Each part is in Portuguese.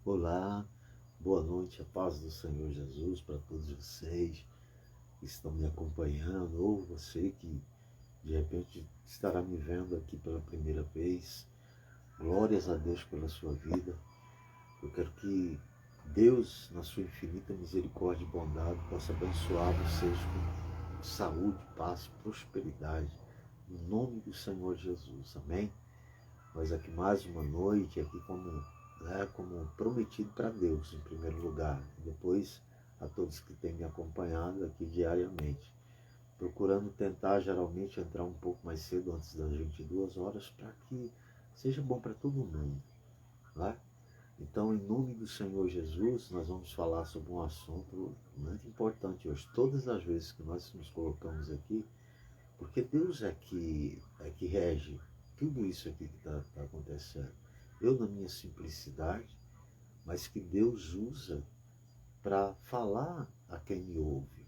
Olá, boa noite, a paz do Senhor Jesus para todos vocês que estão me acompanhando, ou você que de repente estará me vendo aqui pela primeira vez. Glórias a Deus pela sua vida. Eu quero que Deus, na sua infinita misericórdia e bondade, possa abençoar vocês com saúde, paz, prosperidade, em nome do Senhor Jesus. Amém? Nós aqui mais uma noite, aqui como prometido para Deus, em primeiro lugar, e depois a todos que têm me acompanhado aqui diariamente, procurando tentar geralmente entrar um pouco mais cedo, antes das 22 horas, para que seja bom para todo mundo, né? Então, em nome do Senhor Jesus, nós vamos falar sobre um assunto muito importante hoje. Todas as vezes que nós nos colocamos aqui, porque Deus é que rege tudo isso aqui que está acontecendo. Eu, na minha simplicidade, mas que Deus usa para falar a quem me ouve,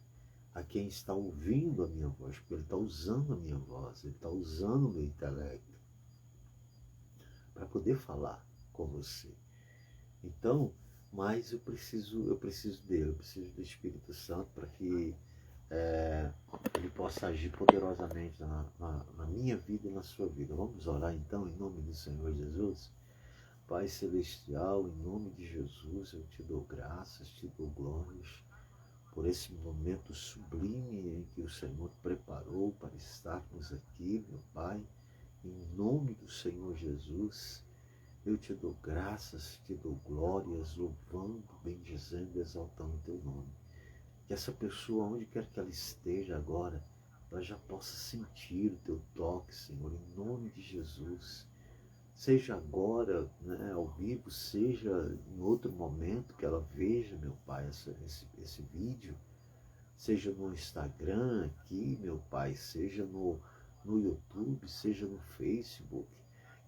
a quem está ouvindo a minha voz, porque Ele está usando a minha voz, Ele está usando o meu intelecto para poder falar com você. Então, mas eu preciso dele, eu preciso do Espírito Santo para que Ele possa agir poderosamente na minha vida e na sua vida. Vamos orar então em nome do Senhor Jesus? Pai Celestial, em nome de Jesus, eu te dou graças, te dou glórias por esse momento sublime em que o Senhor preparou para estarmos aqui, meu Pai. Em nome do Senhor Jesus, eu te dou graças, te dou glórias, louvando, bendizendo, exaltando o teu nome. Que essa pessoa, onde quer que ela esteja agora, ela já possa sentir o teu toque, Senhor, em nome de Jesus. Seja agora, né, ao vivo, seja em outro momento que ela veja, meu Pai, esse vídeo, seja no Instagram aqui, meu Pai, seja no YouTube, seja no Facebook,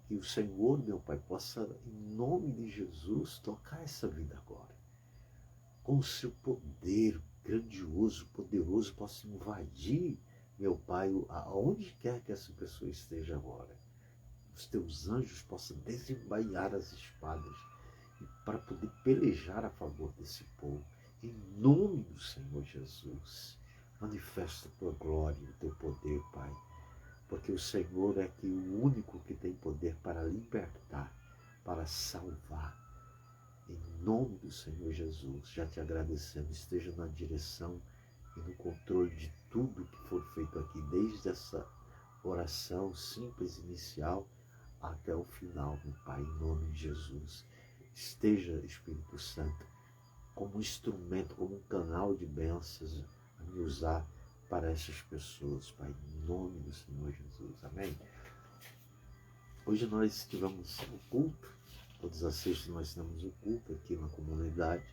que o Senhor, meu Pai, possa, em nome de Jesus, tocar essa vida agora. Com o seu poder grandioso, poderoso, possa invadir, meu Pai, aonde quer que essa pessoa esteja agora. Os teus anjos possam desembainhar as espadas para poder pelejar a favor desse povo. Em nome do Senhor Jesus, manifesta a tua glória e o teu poder, Pai, porque o Senhor é que o único que tem poder para libertar, para salvar. Em nome do Senhor Jesus, já te agradecendo, esteja na direção e no controle de tudo que for feito aqui, desde essa oração simples inicial até o final, meu Pai, em nome de Jesus. Esteja, Espírito Santo, como um instrumento, como um canal de bênçãos a me usar para essas pessoas, Pai, em nome do Senhor Jesus. Amém? Hoje nós tivemos o culto, todas as sextas nós temos o culto aqui na comunidade,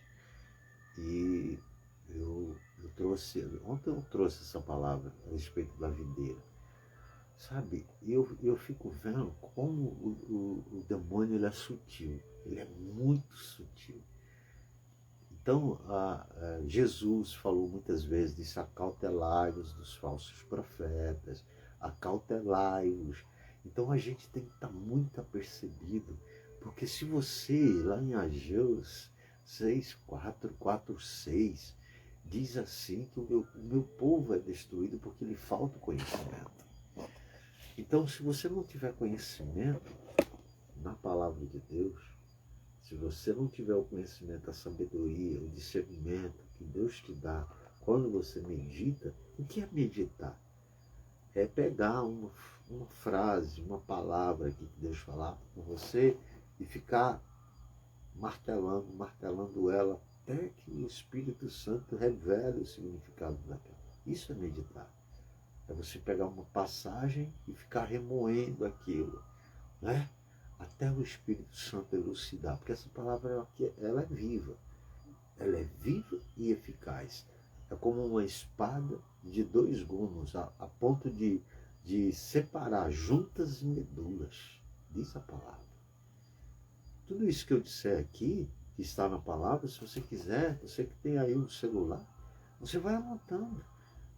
e ontem eu trouxe essa palavra a respeito da videira. Sabe, eu fico vendo como o demônio ele é sutil, ele é muito sutil. Então, Jesus falou muitas vezes, disse: acautelai-vos dos falsos profetas, acautelai-vos. Então a gente tem que estar muito apercebido, porque se você, lá em Ageu 6:4, 6, diz assim que o meu povo é destruído porque lhe falta o conhecimento. Então, se você não tiver conhecimento na palavra de Deus, se você não tiver o conhecimento, a sabedoria, o discernimento que Deus te dá quando você medita, o que é meditar? É pegar uma frase, uma palavra aqui que Deus falar com você e ficar martelando, martelando ela até que o Espírito Santo revele o significado daquela. Isso é meditar. É você pegar uma passagem e ficar remoendo aquilo, né? Até o Espírito Santo elucidar, porque essa palavra aqui, ela é viva e eficaz. É como uma espada de dois gumes, a ponto de separar juntas e medulas, diz a palavra. Tudo isso que eu disser aqui, que está na palavra, se você quiser, você que tem aí um celular, você vai anotando.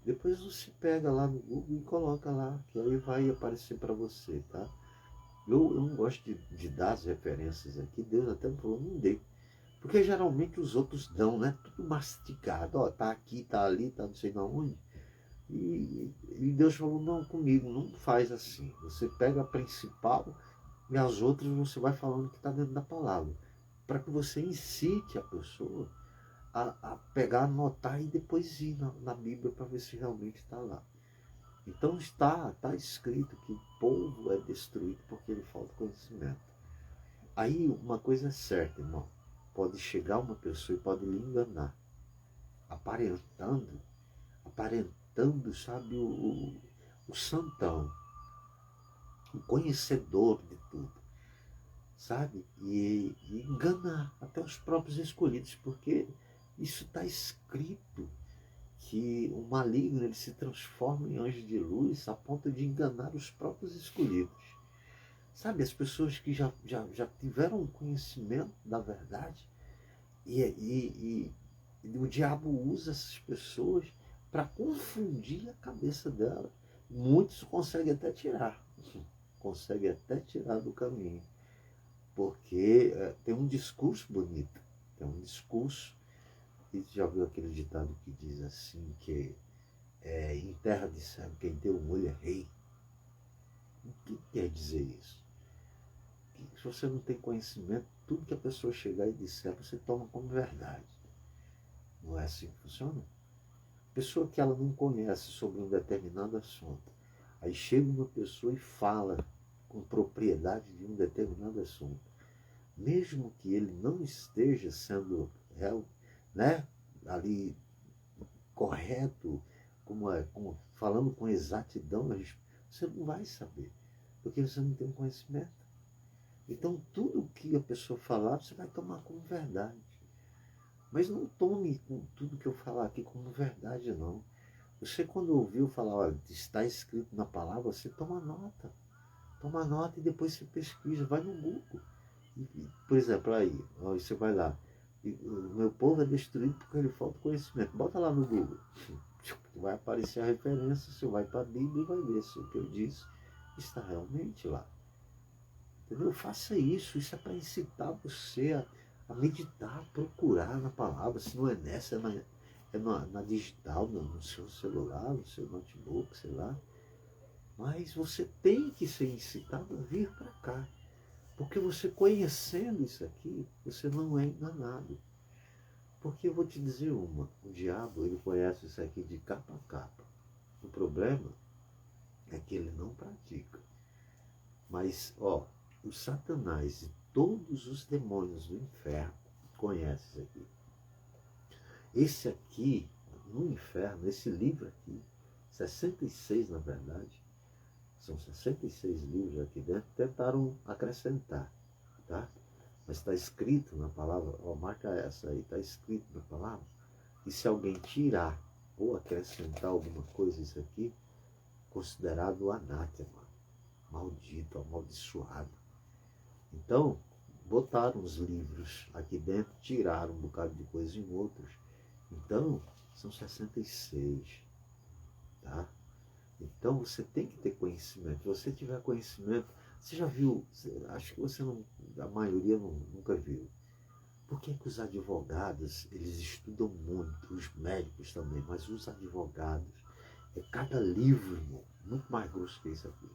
Depois você pega lá no Google e coloca lá, que aí vai aparecer para você, tá? Eu não gosto de dar as referências aqui, Deus até me falou, não dê. Porque geralmente os outros dão, né? Tudo mastigado. Ó, tá aqui, tá ali, tá não sei de onde. E Deus falou, não, comigo, não faz assim. Você pega a principal e as outras você vai falando que está dentro da palavra. Para que você incite a pessoa a pegar, anotar e depois ir na Bíblia para ver se realmente está lá. Então está escrito que o povo é destruído porque ele falta conhecimento. Aí uma coisa é certa, irmão. Pode chegar uma pessoa e pode lhe enganar, aparentando, sabe, o santão, o conhecedor de tudo, sabe? E enganar até os próprios escolhidos, porque isso está escrito, que o maligno ele se transforma em anjo de luz a ponto de enganar os próprios escolhidos. Sabe, as pessoas que já tiveram um conhecimento da verdade e o diabo usa essas pessoas para confundir a cabeça dela. Muitos conseguem até tirar, do caminho, porque tem um discurso bonito, tem um discurso, e já viu aquele ditado que diz assim, que em terra de cego, quem tem o olho é rei. O que quer dizer isso? Que se você não tem conhecimento, tudo que a pessoa chegar e disser, você toma como verdade. Não é assim que funciona? Pessoa que ela não conhece sobre um determinado assunto, aí chega uma pessoa e fala com propriedade de um determinado assunto, mesmo que ele não esteja sendo né, ali correto, como falando com exatidão, você não vai saber, porque você não tem conhecimento. Então tudo que a pessoa falar, você vai tomar como verdade. Mas não tome tudo que eu falar aqui como verdade, não. Você, quando ouviu falar, olha, está escrito na palavra, você toma nota. Toma nota e depois você pesquisa, vai no Google. Por exemplo, aí você vai lá, o meu povo é destruído porque ele falta conhecimento. Bota lá no Google. Vai aparecer a referência, você vai para a Bíblia e vai ver se o que eu disse está realmente lá. Entendeu? Faça isso. Isso é para incitar você a meditar, a procurar na palavra. Se não é nessa, na digital, no seu celular, no seu notebook, sei lá. Mas você tem que ser incitado a vir para cá. Porque você conhecendo isso aqui, você não é enganado. Porque eu vou te dizer o diabo, ele conhece isso aqui de capa a capa. O problema é que ele não pratica. Mas, o Satanás e todos os demônios do inferno conhecem isso aqui. Esse aqui, no inferno, esse livro aqui, 66 na verdade, são 66 livros aqui dentro, tentaram acrescentar, tá? Mas está escrito na palavra, marca essa aí, está escrito na palavra, e se alguém tirar ou acrescentar alguma coisa, isso aqui, considerado anátema, maldito, amaldiçoado. Então, botaram os livros aqui dentro, tiraram um bocado de coisa em outros. Então, são 66, tá? Então, você tem que ter conhecimento. Se você tiver conhecimento, você já viu, acho que você não, a maioria nunca viu. Por que os advogados, eles estudam muito, os médicos também, mas os advogados, cada livro, irmão, muito mais grosso que isso aqui.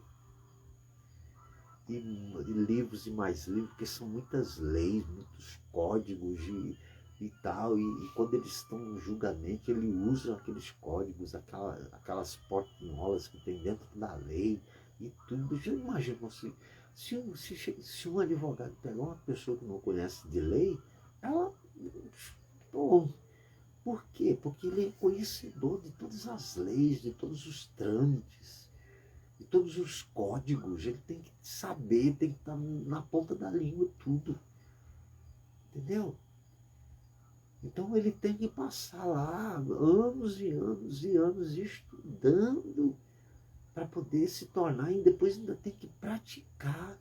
E livros e mais livros, porque são muitas leis, muitos códigos e tal, e quando eles estão no julgamento, ele usa aqueles códigos, aquelas portinholas que tem dentro da lei e tudo. Já imaginam se um advogado pegar uma pessoa que não conhece de lei, ela... Bom, por quê? Porque ele é conhecedor de todas as leis, de todos os trâmites, de todos os códigos. Ele tem que saber, tem que estar na ponta da língua tudo. Entendeu? Então ele tem que passar lá anos e anos e anos estudando para poder se tornar, e depois ainda tem que praticar,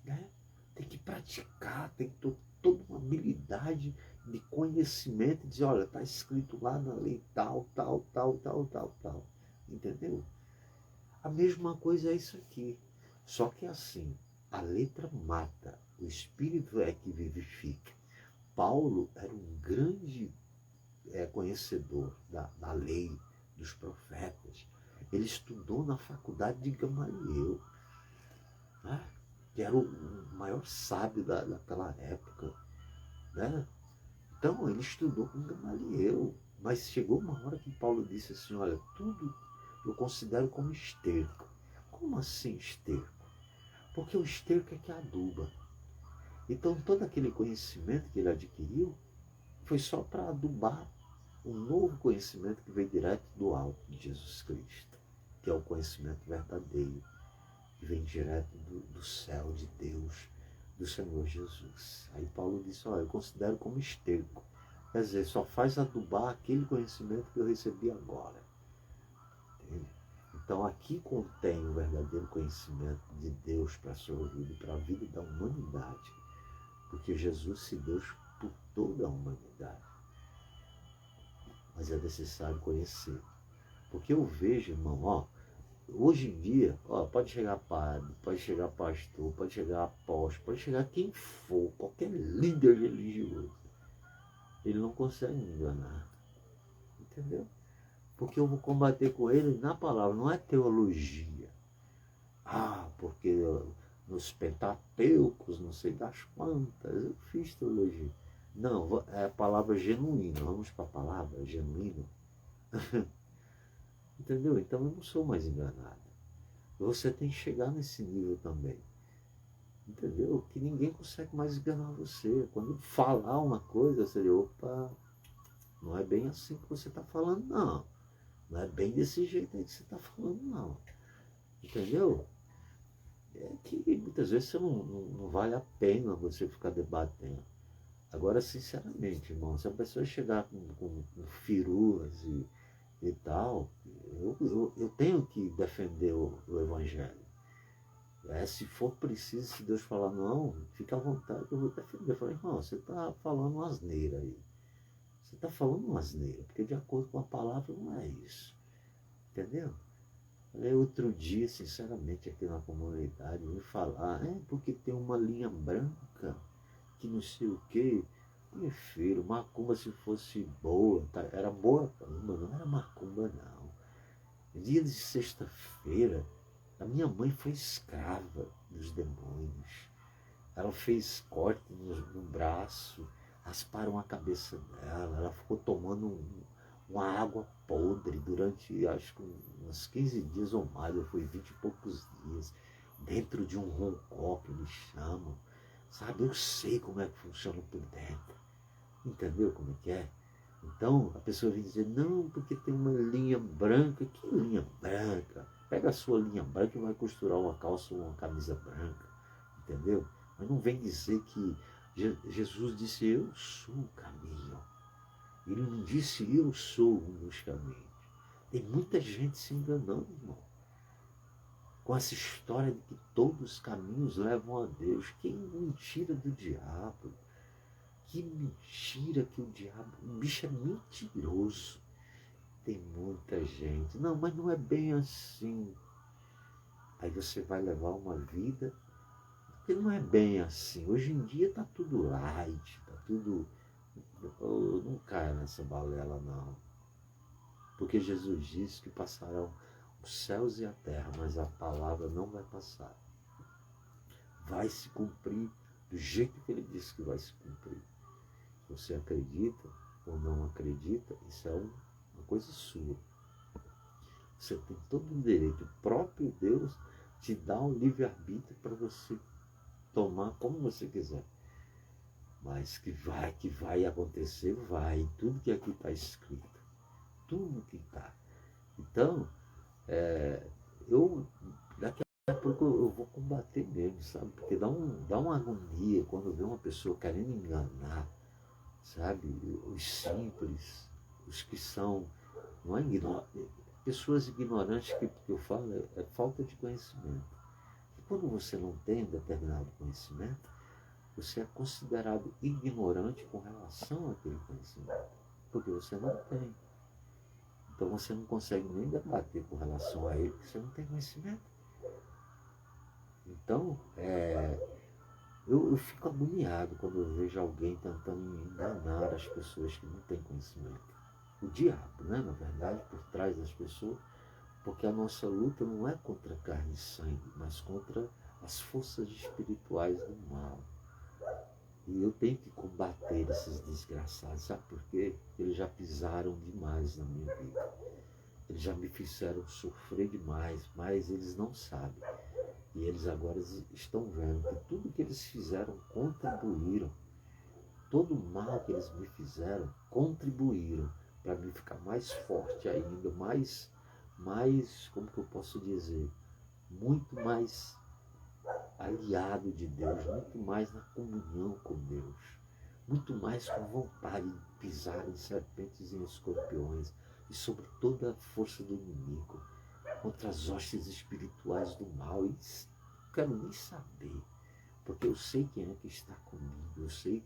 né? Tem que praticar, tem que ter toda uma habilidade de conhecimento, e dizer, olha, está escrito lá na lei tal, tal, tal, tal, tal, tal. Entendeu? A mesma coisa é isso aqui. Só que assim, a letra mata, o espírito é que vivifica. Paulo era um grande conhecedor da lei, dos profetas. Ele estudou na faculdade de Gamaliel, né? Que era o maior sábio daquela época. Né? Então, ele estudou com Gamaliel. Mas chegou uma hora que Paulo disse assim, olha, tudo eu considero como esterco. Como assim esterco? Porque o esterco é que aduba. Então, todo aquele conhecimento que ele adquiriu foi só para adubar um novo conhecimento que veio direto do alto de Jesus Cristo, que é o conhecimento verdadeiro, que vem direto do céu, de Deus, do Senhor Jesus. Aí Paulo disse, olha, eu considero como esterco. Quer dizer, só faz adubar aquele conhecimento que eu recebi agora. Entende? Então aqui contém o verdadeiro conhecimento de Deus para a sua vida e para a vida da humanidade. Porque Jesus se deu por toda a humanidade. Mas é necessário conhecer. Porque eu vejo, irmão, hoje em dia, pode chegar padre, pode chegar pastor, pode chegar apóstolo, pode chegar quem for, qualquer líder religioso. Ele não consegue me enganar. Entendeu? Porque eu vou combater com ele na palavra, não é teologia. Porque nos Pentateucos, não sei das quantas, eu fiz teologia. Não, é a palavra genuína. Vamos para a palavra genuína. Entendeu? Então eu não sou mais enganado. Você tem que chegar nesse nível também. Entendeu? Que ninguém consegue mais enganar você. Quando falar uma coisa, você diz, opa, não é bem assim que você está falando, não. Não é bem desse jeito aí que você está falando, não. Entendeu? É que muitas vezes não vale a pena você ficar debatendo. Agora, sinceramente, irmão, se a pessoa chegar com firulas e tal, eu tenho que defender o Evangelho. Se for preciso, se Deus falar não, fica à vontade, eu vou defender. Eu falei, irmão, você está falando uma asneira aí. Você está falando uma asneira, porque de acordo com a palavra não é isso. Entendeu? Outro dia, sinceramente, aqui na comunidade, me falar, porque tem uma linha branca, que não sei o quê. Meu filho, macumba se fosse boa, tá? Era boa macumba, não era macumba não. Dia de sexta-feira, a minha mãe foi escrava dos demônios. Ela fez corte no braço, rasparam a cabeça dela, ela ficou tomando uma água podre durante, acho que uns 15 dias ou mais, eu fui 20 e poucos dias, dentro de um roncó que eles chamam. Sabe, eu sei como é que funciona por dentro. Entendeu como é que é? Então, a pessoa vem dizer, não, porque tem uma linha branca. Que linha branca? Pega a sua linha branca e vai costurar uma calça ou uma camisa branca. Entendeu? Mas não vem dizer que Jesus disse, eu sou o caminho. Ele não disse, eu sou um dos caminhos. Tem muita gente se enganando, irmão. Com essa história de que todos os caminhos levam a Deus. Que mentira do diabo. Que mentira que o diabo... O bicho é mentiroso. Tem muita gente. Não, mas não é bem assim. Aí você vai levar uma vida... Porque não é bem assim. Hoje em dia está tudo light, está tudo... Não caia nessa balela, não. Porque Jesus disse que passarão os céus e a terra, mas a palavra não vai passar. Vai se cumprir do jeito que ele disse que vai se cumprir. Você acredita ou não acredita, isso é uma coisa sua. Você tem todo o direito. O próprio Deus te dá um livre-arbítrio para você tomar como você quiser. Mas que vai acontecer, vai. Tudo que aqui está escrito. Tudo que está. Então, daqui a pouco eu vou combater mesmo, sabe? Porque dá uma agonia quando vê uma pessoa querendo enganar, sabe? Os simples, os que são, não é ignorantes, pessoas ignorantes que eu falo é falta de conhecimento. E quando você não tem determinado conhecimento, você é considerado ignorante com relação àquele conhecimento, porque você não tem. Então você não consegue nem debater com relação a ele, porque você não tem conhecimento. Então, Eu fico agoniado quando eu vejo alguém tentando enganar as pessoas que não têm conhecimento. O diabo, né, na verdade, por trás das pessoas, porque a nossa luta não é contra carne e sangue, mas contra as forças espirituais do mal. E eu tenho que combater esses desgraçados, sabe por quê? Eles já pisaram demais na minha vida. Eles já me fizeram sofrer demais, mas eles não sabem. E eles agora estão vendo que tudo que eles fizeram contribuíram. Todo o mal que eles me fizeram contribuíram para mim ficar mais forte ainda, mais, como que eu posso dizer, muito mais aliado de Deus, muito mais na comunhão com Deus, muito mais com vontade de pisar em serpentes e em escorpiões e sobre toda a força do inimigo, contra as hostes espirituais do mal. E não quero nem saber, porque eu sei quem é que está comigo, eu sei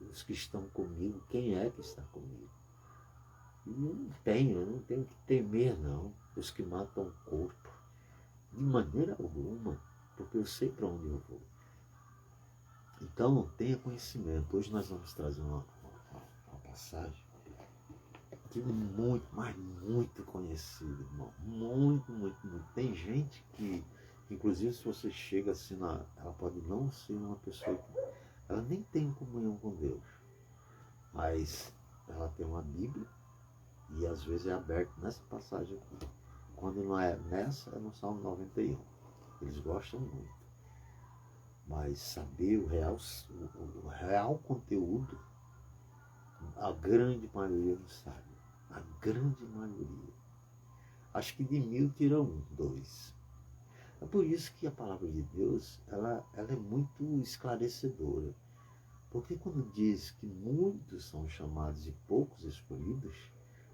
os que estão comigo, quem é que está comigo. E eu não tenho que temer não, os que matam o corpo, de maneira alguma, porque eu sei para onde eu vou. Então, tenha conhecimento. Hoje nós vamos trazer uma passagem que é muito, mas muito conhecida, irmão. Muito, muito, muito. Tem gente que, inclusive, se você chega assim, ela pode não ser uma pessoa que ela nem tem comunhão com Deus, mas ela tem uma Bíblia e às vezes é aberto nessa passagem aqui. Quando não é nessa, é no Salmo 91. Eles gostam muito. Mas saber o real conteúdo, a grande maioria não sabe. A grande maioria. Acho que de 1000 tira 1, 2. É por isso que a palavra de Deus ela é muito esclarecedora. Porque quando diz que muitos são chamados e poucos escolhidos,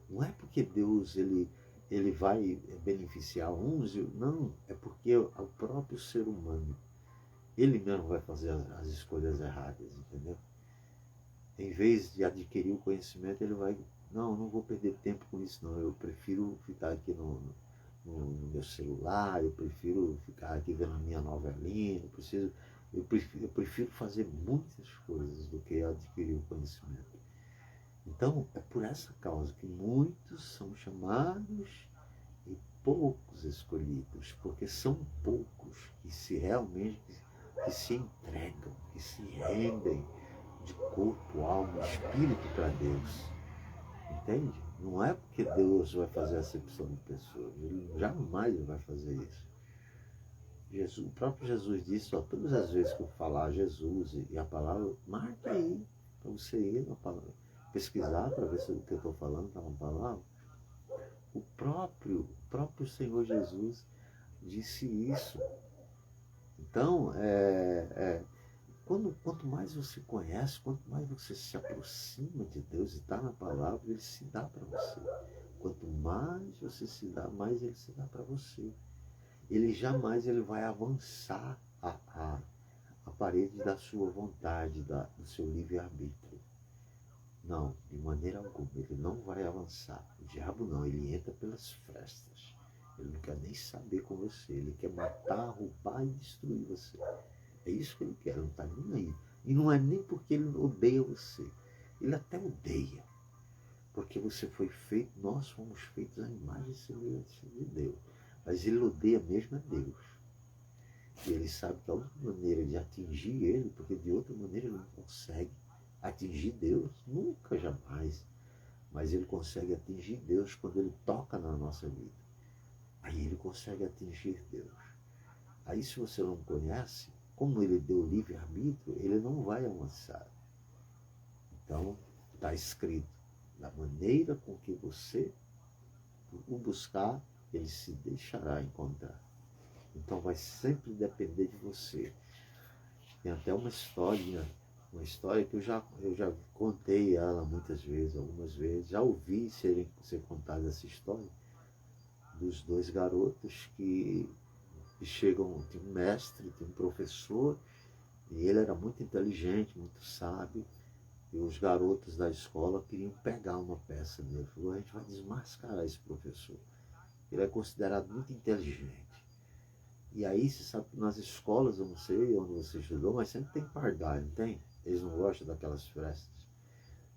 não é porque Deus ele vai beneficiar uns, não, é porque o próprio ser humano, ele mesmo vai fazer as escolhas erradas, entendeu? Em vez de adquirir o conhecimento, ele vai, não vou perder tempo com isso não, eu prefiro ficar aqui no meu celular, eu prefiro ficar aqui vendo a minha novelinha, eu prefiro fazer muitas coisas do que adquirir o conhecimento. Então, é por essa causa que muitos são chamados e poucos escolhidos, porque são poucos que se realmente que se entregam, que se rendem de corpo, alma, espírito para Deus. Entende? Não é porque Deus vai fazer acepção de pessoas, ele jamais vai fazer isso. O próprio Jesus disse, ó, todas as vezes que eu falar Jesus e a palavra, marca aí, para você ir na palavra, pesquisar para ver se o que eu estou falando está na palavra. O próprio Senhor Jesus disse isso. Então, quanto mais você conhece, quanto mais você se aproxima de Deus e está na palavra, ele se dá para você. Quanto mais você se dá, mais ele se dá para você. Ele jamais vai avançar a parede da sua vontade, do seu livre-arbítrio. Não, de maneira alguma, ele não vai avançar. O diabo não, ele entra pelas frestas. Ele não quer nem saber com você, ele quer matar, roubar e destruir você. É isso que ele quer, ele não está nem aí. E não é nem porque ele odeia você. Ele até odeia. Porque você foi feito, nós fomos feitos à imagem e semelhança de Deus. Mas ele odeia mesmo a Deus. E ele sabe que a única maneira de atingir ele, porque de outra maneira ele não consegue atingir Deus, nunca, jamais. Mas ele consegue atingir Deus quando ele toca na nossa vida. Aí ele consegue atingir Deus. Aí se você não conhece, como ele deu livre-arbítrio, ele não vai avançar. Então, está escrito, da maneira com que você o buscar, ele se deixará encontrar. Então vai sempre depender de você. Tem até uma história que eu já contei ela muitas vezes, algumas vezes, já ouvi ser contada essa história, dos dois garotos que chegam, tem um mestre, tem um professor, e ele era muito inteligente, muito sábio, e os garotos da escola queriam pegar uma peça dele. Falou, a gente vai desmascarar esse professor. Ele é considerado muito inteligente. E aí você sabe que nas escolas, eu não sei onde você estudou, mas sempre tem pardal, não tem? Eles não gostam daquelas festas.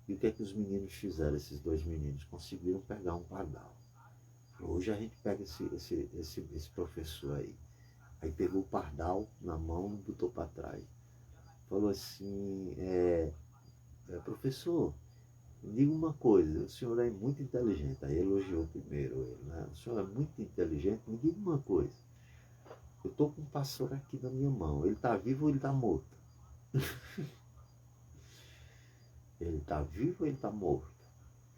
E o que é que os meninos fizeram, esses dois meninos? Conseguiram pegar um pardal. Hoje a gente pega esse professor aí. Aí pegou o pardal na mão e botou para trás. Falou assim, professor, me diga uma coisa, o senhor é muito inteligente. Aí elogiou primeiro ele, né? O senhor é muito inteligente, me diga uma coisa. Eu estou com um pastor aqui na minha mão. Ele está vivo ou ele está morto? Ele está vivo ou ele está morto?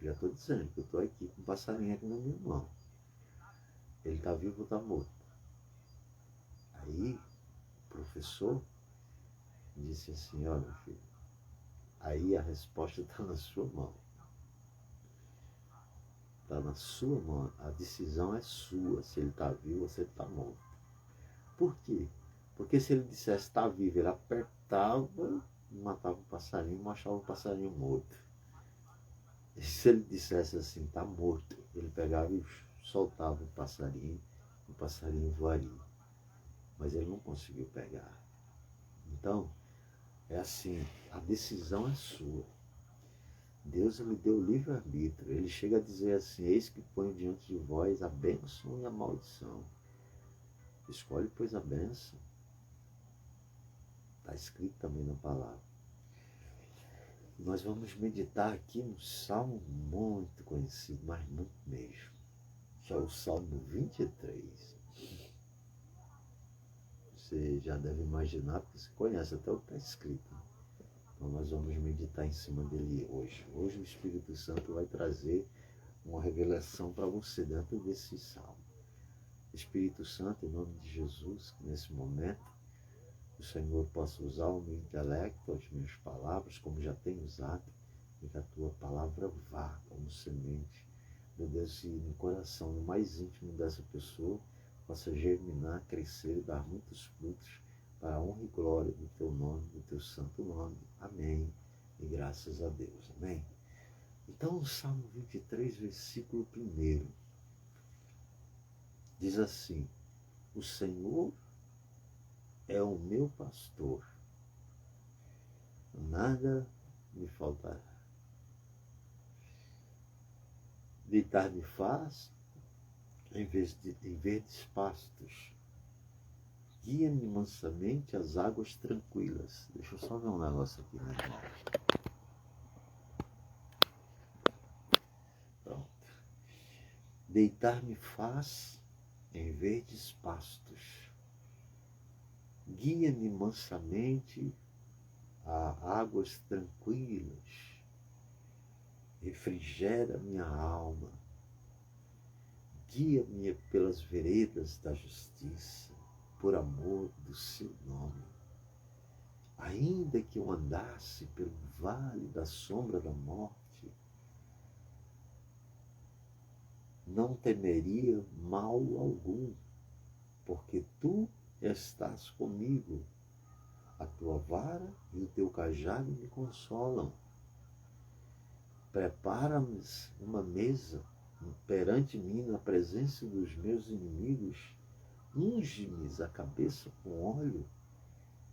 Já estou dizendo que eu estou aqui com um passarinho aqui na minha mão. Ele está vivo ou está morto? Aí o professor disse assim, olha filho, aí a resposta está na sua mão. Está na sua mão. A decisão é sua. Se ele está vivo ou se ele está morto. Por quê? Porque se ele dissesse está vivo, ele apertava, matava o passarinho, mostrava o passarinho morto. E se ele dissesse assim, está morto, ele pegava e soltava o passarinho voaria. Mas ele não conseguiu pegar. Então, é assim, a decisão é sua. Deus lhe deu livre-arbítrio. Ele chega a dizer assim, eis que põe diante de vós a bênção e a maldição. Escolhe, pois, a bênção. Está escrito também na palavra. Nós vamos meditar aqui no Salmo muito conhecido, mas muito mesmo, que é o Salmo 23. Você já deve imaginar, porque você conhece até o que está escrito. Então nós vamos meditar em cima dele hoje. Hoje o Espírito Santo vai trazer uma revelação para você dentro desse salmo. Espírito Santo, em nome de Jesus, que nesse momento o Senhor possa usar o meu intelecto, as minhas palavras, como já tem usado, e que a tua palavra vá como semente, meu Deus, e no coração, no mais íntimo dessa pessoa, possa germinar, crescer e dar muitos frutos para a honra e glória do teu nome, do teu santo nome. Amém. E graças a Deus. Amém. Então, o Salmo 23, versículo 1, diz assim, o Senhor é o meu pastor, nada me faltará. Deitar-me faz em verdes pastos, guia-me mansamente às águas tranquilas. Deixa eu só ver um negócio aqui, né, irmão? Pronto. Deitar-me faz em verdes pastos, guia-me mansamente a águas tranquilas, refrigera minha alma, guia-me pelas veredas da justiça, por amor do seu nome. Ainda que eu andasse pelo vale da sombra da morte, não temeria mal algum, porque tu estás comigo. A tua vara e o teu cajado me consolam. Prepara-me uma mesa perante mim na presença dos meus inimigos. Unge-me a cabeça com óleo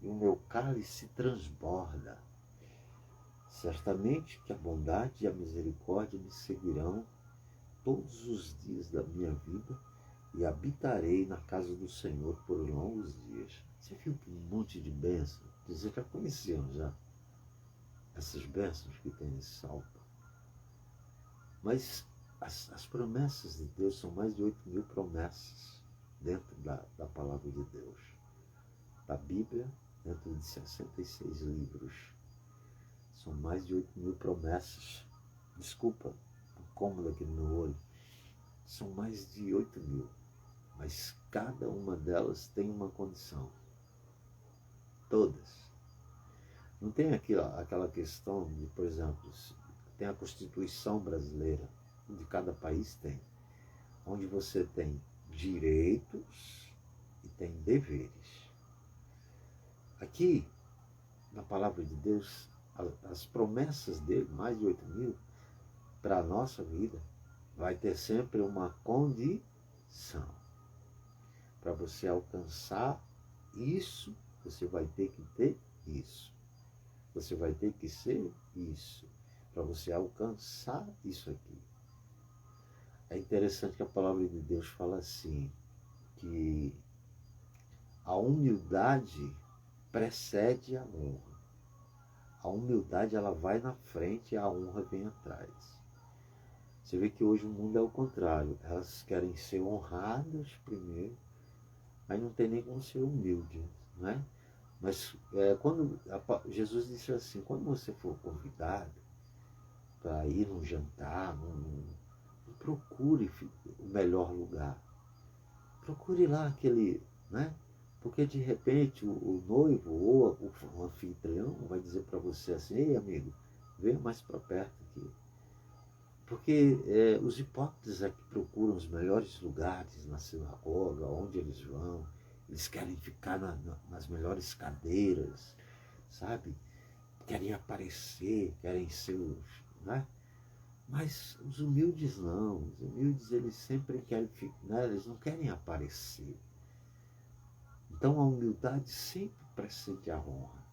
e o meu cálice transborda. Certamente que a bondade e a misericórdia me seguirão todos os dias da minha vida e habitarei na casa do Senhor por longos dias. Você viu que um monte de bênçãos? Vocês já conheciam já essas bênçãos que tem nesse salmo. Mas as promessas de Deus são mais de 8.000 promessas dentro da palavra de Deus. Da Bíblia, dentro de 66 livros. São mais de 8.000 promessas. Desculpa, um cômodo aqui no meu olho. São mais de 8.000. Mas cada uma delas tem uma condição. Todas. Não tem aquela questão de, por exemplo, tem a Constituição brasileira, de cada país tem, onde você tem direitos e tem deveres. Aqui, na palavra de Deus, as promessas dele, mais de 8.000, para a nossa vida, vai ter sempre uma condição. Para você alcançar isso, você vai ter que ter isso. Você vai ter que ser isso. Para você alcançar isso aqui. É interessante que a palavra de Deus fala assim, que a humildade precede a honra. A humildade ela vai na frente e a honra vem atrás. Você vê que hoje o mundo é o contrário. Elas querem ser honradas primeiro, aí não tem nem como ser humilde, não é? Mas quando Jesus disse assim, quando você for convidado para ir num jantar, não procure o melhor lugar. Procure lá aquele, né? Porque de repente o noivo ou o anfitrião vai dizer para você assim, ei amigo, venha mais para perto aqui. Porque os hipócritas é que procuram os melhores lugares na sinagoga, onde eles vão, eles querem ficar nas melhores cadeiras, sabe? Querem aparecer, querem ser os, né? Mas os humildes não, os humildes eles sempre querem ficar, né? Eles não querem aparecer. Então a humildade sempre precede a honra.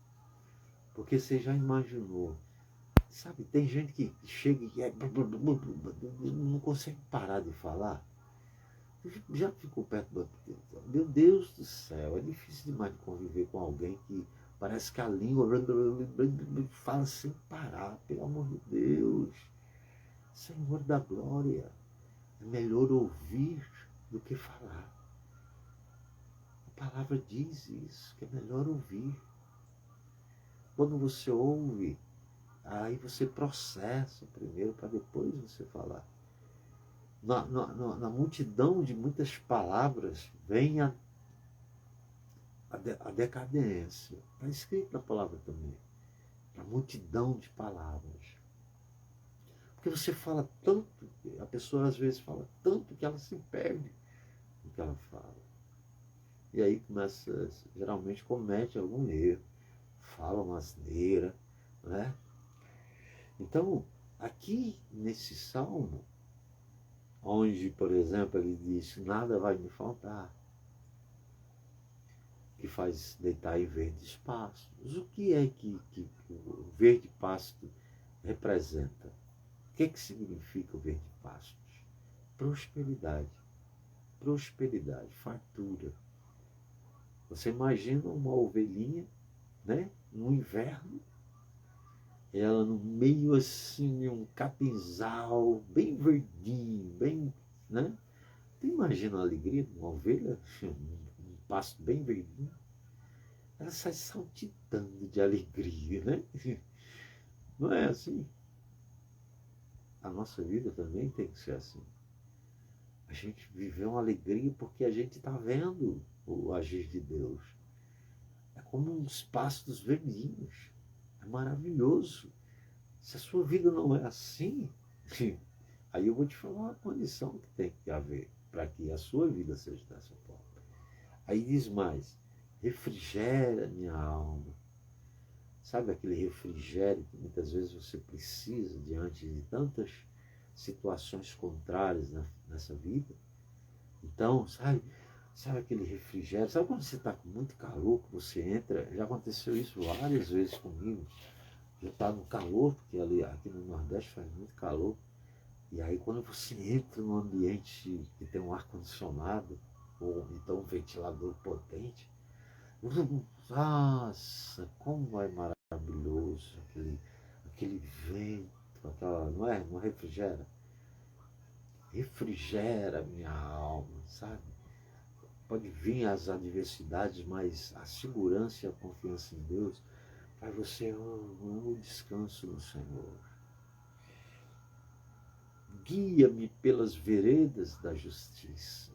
Porque você já imaginou, sabe, tem gente que chega e não consegue parar de falar. Já ficou perto do... Meu Deus do céu, é difícil demais de conviver com alguém que parece que a língua fala sem parar, pelo amor de Deus. Senhor da glória, é melhor ouvir do que falar. A palavra diz isso, que é melhor ouvir. Quando você ouve, aí você processa primeiro para depois você falar. Na multidão de muitas palavras vem a decadência. Está escrito na palavra também. A multidão de palavras. Porque você fala tanto, a pessoa às vezes fala tanto que ela se perde no que ela fala. E aí começa, geralmente comete algum erro, fala uma asneira, né? Então, aqui nesse salmo, onde, por exemplo, ele diz, nada vai me faltar, que faz deitar em verdes pastos. O que é que o verde pasto representa? O que significa o verde pastos? Prosperidade. Prosperidade, fartura. Você imagina uma ovelhinha, né, no inverno, ela no meio assim, um capinzal, bem verdinho, bem, né? Tu imagina a alegria de uma ovelha, um pasto bem verdinho? Ela sai saltitando de alegria, né? Não é assim? A nossa vida também tem que ser assim. A gente vive uma alegria porque a gente está vendo o agir de Deus. É como uns pastos verdinhos. É maravilhoso. Se a sua vida não é assim, aí eu vou te falar uma condição que tem que haver para que a sua vida seja dessa forma. Aí diz mais, refrigera minha alma. Sabe aquele refrigério que muitas vezes você precisa diante de tantas situações contrárias nessa vida? Então, sabe aquele refrigério? Sabe quando você está com muito calor, que você entra? Já aconteceu isso várias vezes comigo. Já está no calor, porque ali, aqui no Nordeste faz muito calor. E aí quando você entra num ambiente que tem um ar-condicionado, ou então um ventilador potente, nossa, como é maravilhoso aquele vento, aquela, não é? Não refrigera? Refrigera minha alma, sabe? Pode vir as adversidades, mas a segurança e a confiança em Deus faz você o descanso no Senhor. Guia-me pelas veredas da justiça.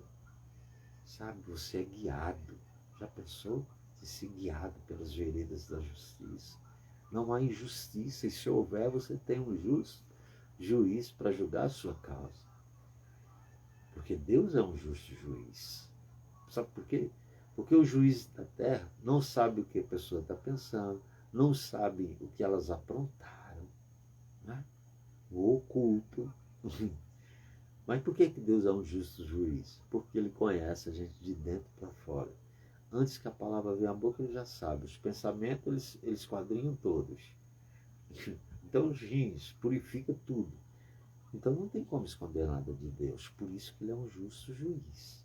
Sabe, você é guiado. Já pensou de ser guiado pelas veredas da justiça? Não há injustiça, e se houver, você tem um justo juiz para julgar a sua causa. Porque Deus é um justo juiz. Sabe por quê? Porque o juiz da terra não sabe o que a pessoa está pensando, não sabe o que elas aprontaram, né? O oculto. Mas por que Deus é um justo juiz? Porque Ele conhece a gente de dentro para fora. Antes que a palavra venha à boca, Ele já sabe. Os pensamentos, eles esquadrinham todos. Então os rins purifica tudo. Então não tem como esconder nada de Deus. Por isso que Ele é um justo juiz.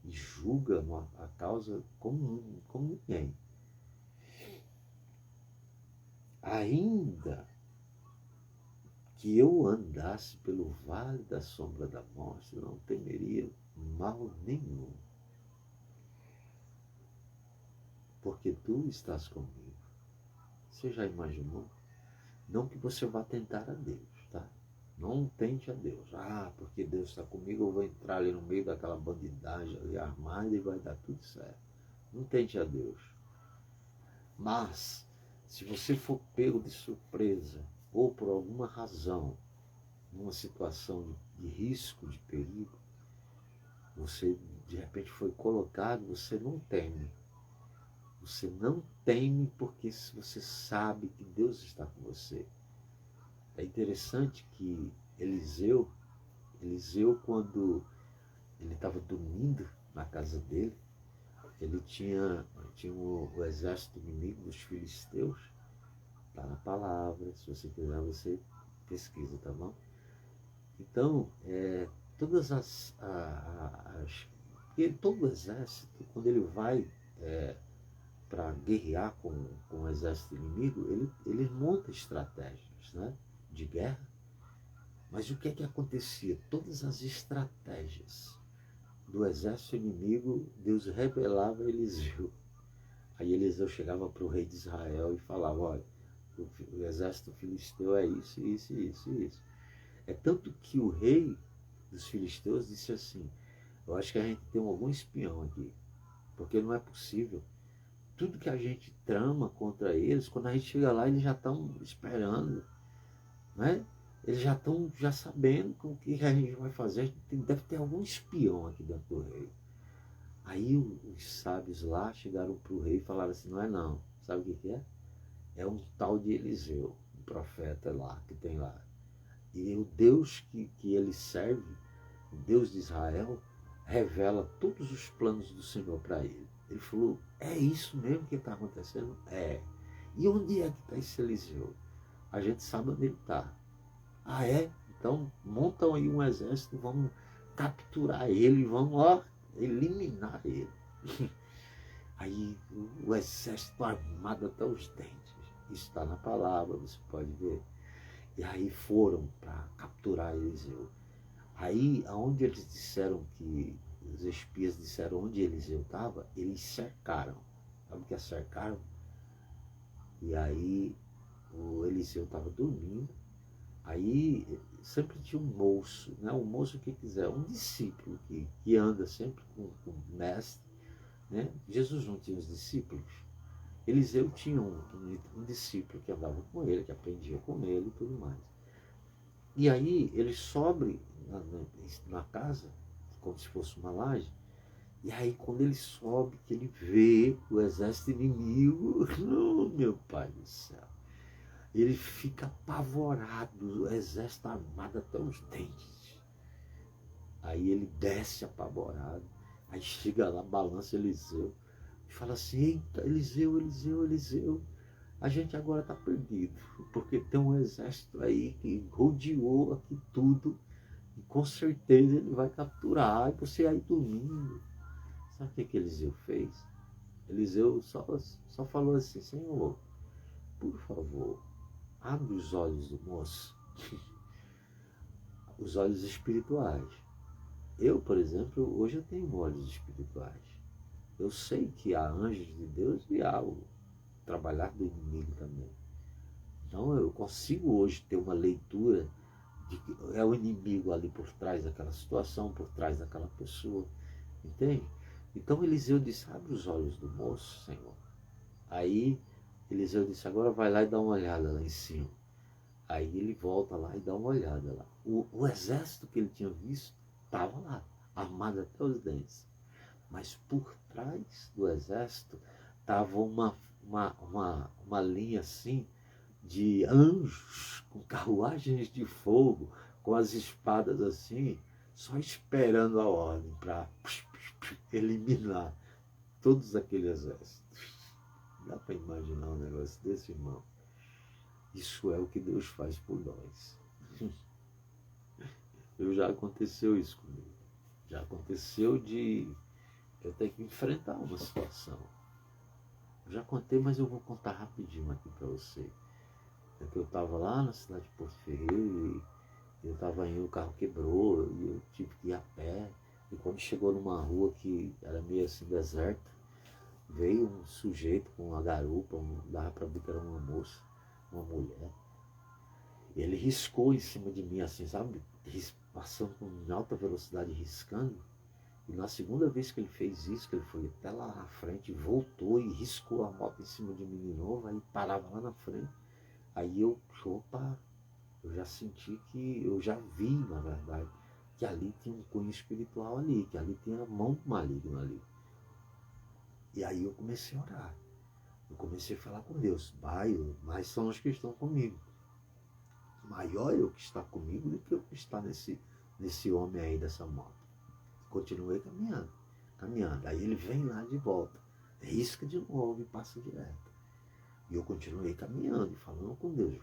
E julga a causa como ninguém. Ainda que eu andasse pelo vale da sombra da morte, não temeria mal nenhum. Porque tu estás comigo. Você já imaginou? Não que você vá tentar a Deus, tá? Não tente a Deus. Ah, porque Deus está comigo, eu vou entrar ali no meio daquela bandidagem ali armada e vai dar tudo certo. Não tente a Deus. Mas, se você for pego de surpresa, ou por alguma razão, numa situação de risco, de perigo, você de repente foi colocado, você não teme. Você não teme porque você sabe que Deus está com você. É interessante que Eliseu, quando ele estava dormindo na casa dele, ele tinha o exército inimigo dos filisteus. Está na palavra, se você quiser você pesquisa, tá bom? Então, todas porque todo exército, quando ele vai para guerrear com o exército inimigo, ele monta estratégias, né, de guerra. Mas o que é que acontecia? Todas as estratégias do exército inimigo, Deus revelava a Eliseu. Aí Eliseu chegava para o rei de Israel e falava, olha, o exército filisteu é isso, isso, isso, isso. É tanto que o rei dos filisteus disse assim, eu acho que a gente tem algum espião aqui, porque não é possível. Tudo que a gente trama contra eles, quando a gente chega lá, eles já estão esperando, né? Eles já estão sabendo o que a gente vai fazer. Deve ter algum espião aqui dentro do rei. Aí os sábios lá chegaram para o rei e falaram assim, não é não. Sabe o que é? É um tal de Eliseu, um profeta lá, que tem lá. E o Deus que ele serve, o Deus de Israel, revela todos os planos do Senhor para ele. Ele falou, é isso mesmo que está acontecendo? É. E onde é que está esse Eliseu? A gente sabe onde ele está. Ah, é? Então montam aí um exército, vamos capturar ele, vamos eliminar ele. Aí o exército armado até os dentes. Isso está na palavra, você pode ver. E aí foram para capturar Eliseu. Aí, aonde eles disseram que, os espias disseram onde Eliseu estava, eles cercaram. Sabe o que é cercaram? E aí o Eliseu estava dormindo. Aí sempre tinha um moço, né? Um moço que quiser, um discípulo que anda sempre com o mestre. Né? Jesus não tinha os discípulos. Eliseu tinha um discípulo que andava com ele, que aprendia com ele e tudo mais. E aí ele sobe na casa, como se fosse uma laje, e aí quando ele sobe, que ele vê o exército inimigo, oh, meu pai do céu, ele fica apavorado, o exército armado até os dentes. Aí ele desce apavorado, aí chega lá, balança Eliseu, e fala assim, eita, Eliseu, Eliseu, Eliseu, a gente agora está perdido, porque tem um exército aí que rodeou aqui tudo, e com certeza ele vai capturar, e você aí dormindo. Sabe o que Eliseu fez? Eliseu só falou assim, Senhor, por favor, abre os olhos do moço, os olhos espirituais. Eu, por exemplo, hoje eu tenho olhos espirituais. Eu sei que há anjos de Deus e há o trabalhar do inimigo também. Então eu consigo hoje ter uma leitura de que é o inimigo ali por trás daquela situação, por trás daquela pessoa, entende? Então Eliseu disse, abre os olhos do moço, Senhor. Aí Eliseu disse, agora vai lá e dá uma olhada lá em cima. Aí ele volta lá e dá uma olhada lá. O exército que ele tinha visto estava lá, armado até os dentes. Mas por trás do exército estava uma linha assim de anjos com carruagens de fogo, com as espadas assim, só esperando a ordem para eliminar todos aqueles exércitos. Dá para imaginar um negócio desse, irmão? Isso é o que Deus faz por nós. Já aconteceu isso comigo. Já aconteceu de eu ter que enfrentar uma situação. Eu já contei, mas eu vou contar rapidinho aqui para você. É que eu estava lá na cidade de Porto Ferreiro e eu estava indo, o carro quebrou e eu tive que ir a pé. E quando chegou numa rua que era meio assim deserta, veio um sujeito com uma garupa, dava para ver que era uma moça, uma mulher. E ele riscou em cima de mim assim, sabe? Passando em alta velocidade, riscando. E na segunda vez que ele fez isso, que ele foi até lá na frente, voltou e riscou a moto em cima de mim de novo, aí parava lá na frente. Aí opa, eu já senti que, eu já vi, na verdade, que ali tinha um cunho espiritual ali, que ali tinha a mão do maligno ali. E aí eu comecei a orar. Eu comecei a falar com Deus, Pai, mas são os que estão comigo. Maior é o que está comigo do que o que está nesse homem aí dessa moto. Continuei caminhando. Aí ele vem lá de volta, risca de novo e passa direto. E eu continuei caminhando, falando com Deus.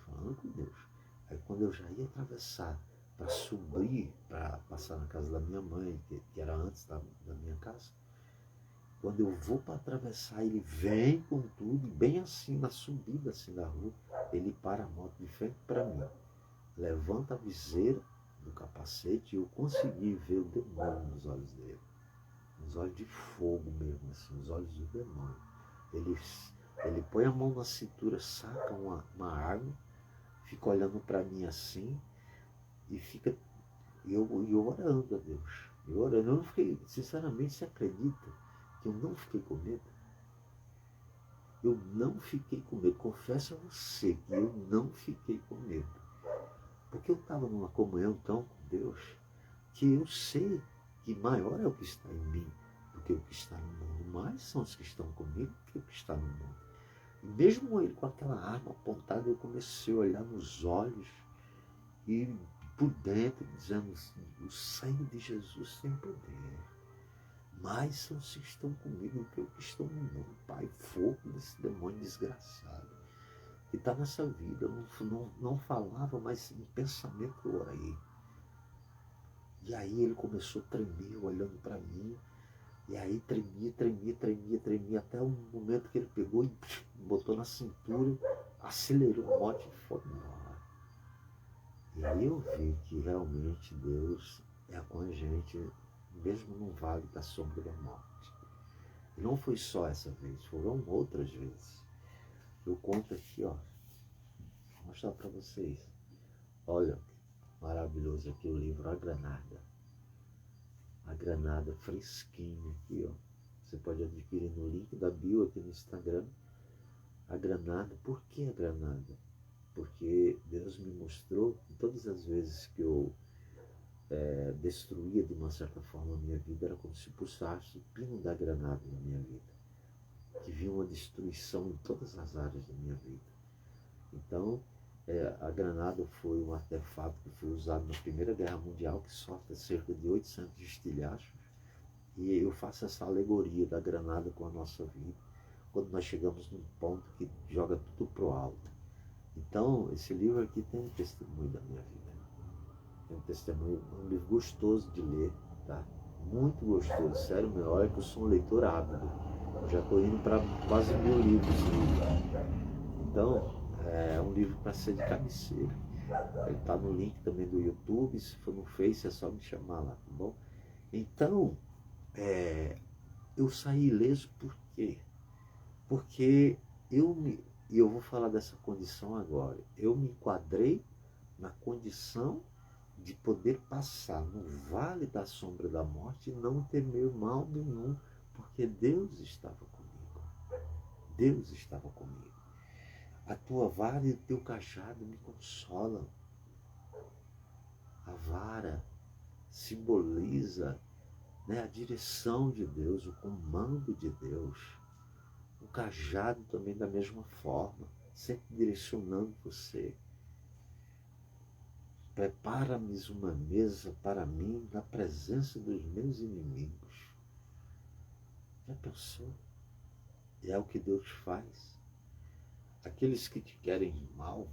Aí quando eu já ia atravessar para subir, para passar na casa da minha mãe, que era antes da minha casa, quando eu vou para atravessar, ele vem com tudo, bem assim, na subida assim da rua, ele para a moto de frente para mim, levanta a viseira do capacete e eu consegui ver o demônio nos olhos dele. Uns olhos de fogo mesmo, assim, os olhos do demônio. Ele põe a mão na cintura, saca uma arma, fica olhando para mim assim, e fica, eu orando a Deus. Eu não fiquei, sinceramente, você acredita que eu não fiquei com medo? Eu não fiquei com medo, confesso a você que eu não fiquei com medo. Porque eu estava numa comunhão tão com Deus, que eu sei que maior é o que está em mim do que o que está no mundo. Mais são os que estão comigo do que o que está no mundo. E mesmo ele com aquela arma apontada, eu comecei a olhar nos olhos e por dentro, dizendo assim, o sangue de Jesus tem poder. Mais são os que estão comigo do que os que estão no mundo. Pai, fogo desse demônio desgraçado que está nessa vida. Eu não falava, mas em pensamento eu orei. E aí ele começou a tremer, olhando para mim. E aí tremia, até o momento que ele pegou e botou na cintura, acelerou a moto e foi embora. E aí eu vi que realmente Deus é com a gente, mesmo no vale da sombra da morte. E não foi só essa vez, foram outras vezes. Eu conto aqui, ó, vou mostrar para vocês. Olha, maravilhoso aqui o livro A Granada. A granada fresquinha aqui, ó. Você pode adquirir no link da bio aqui no Instagram. A granada. Por que a granada? Porque Deus me mostrou que todas as vezes que eu destruía de uma certa forma a minha vida, era como se pulsasse o pino da granada na minha vida. Que vinha uma destruição em todas as áreas da minha vida. Então, a granada foi um artefato que foi usado na Primeira Guerra Mundial, que solta cerca de 800 estilhaços. E eu faço essa alegoria da granada com a nossa vida, quando nós chegamos num ponto que joga tudo pro alto. Então, esse livro aqui tem um testemunho da minha vida. Tem um testemunho, um livro gostoso de ler, tá? Muito gostoso, sério meu. Olha que eu sou um leitor ávido. Eu já estou indo para quase 1000 livros. Então, é um livro para ser de cabeceira. Ele está no link também do YouTube, se for no Face é só me chamar lá, tá bom? Então, eu saí ileso por quê? Porque e eu vou falar dessa condição agora, eu me enquadrei na condição de poder passar no vale da sombra da morte e não temer mal nenhum, porque Deus estava comigo. Deus estava comigo. A tua vara e o teu cajado me consolam. A vara simboliza, né, a direção de Deus, o comando de Deus. O cajado também da mesma forma, sempre direcionando você. prepara-me uma mesa para mim na presença dos meus inimigos. Já pensou? É o que Deus faz. Aqueles que te querem mal,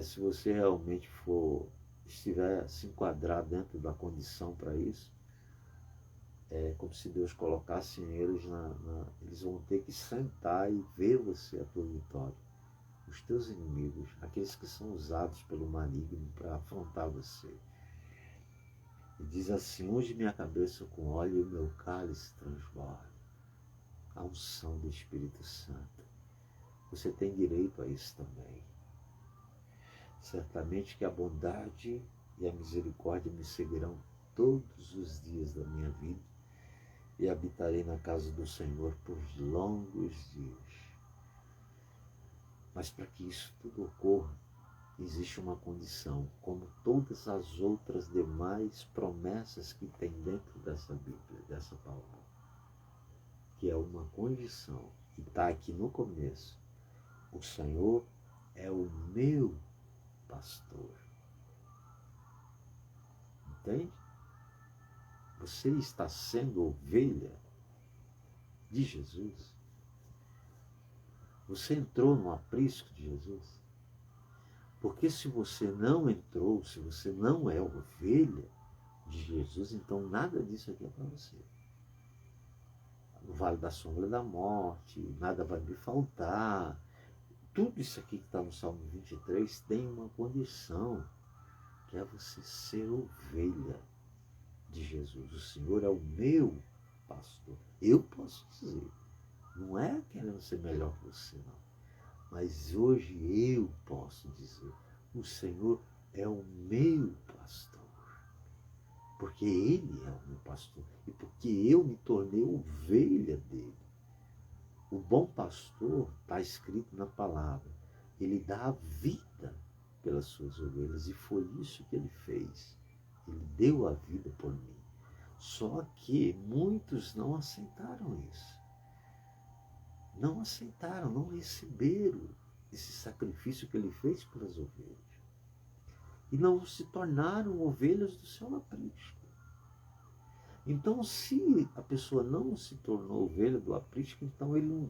se você realmente estiver se enquadrar dentro da condição para isso, é como se Deus colocasse eles eles vão ter que sentar e ver você a tua vitória. Os teus inimigos, aqueles que são usados pelo maligno para afrontar você. E diz assim: unge minha cabeça com óleo e o meu cálice transborda. A unção do Espírito Santo. Você tem direito a isso também. Certamente que a bondade e a misericórdia me seguirão todos os dias da minha vida e habitarei na casa do Senhor por longos dias. Mas para que isso tudo ocorra, existe uma condição, como todas as outras demais promessas que tem dentro dessa Bíblia, dessa palavra, que é uma condição que está aqui no começo. O Senhor é o meu pastor. Entende? Você está sendo ovelha de Jesus. Você entrou no aprisco de Jesus. Porque se você não entrou, se você não é ovelha de Jesus, então nada disso aqui é para você. No vale da sombra da morte, nada vai me faltar. Tudo isso aqui que está no Salmo 23 tem uma condição, que é você ser ovelha de Jesus. O Senhor é o meu pastor. Eu posso dizer, não é querendo ser melhor que você, não. Mas hoje eu posso dizer, o Senhor é o meu pastor. Porque Ele é o meu pastor. E porque eu me tornei ovelha dele. O bom pastor está escrito na palavra. Ele dá a vida pelas suas ovelhas. E foi isso que ele fez. Ele deu a vida por mim. Só que muitos não aceitaram isso. Não aceitaram, não receberam esse sacrifício que ele fez pelas ovelhas. E não se tornaram ovelhas do seu aprisco. Então, se a pessoa não se tornou ovelha do aprisco, então ele não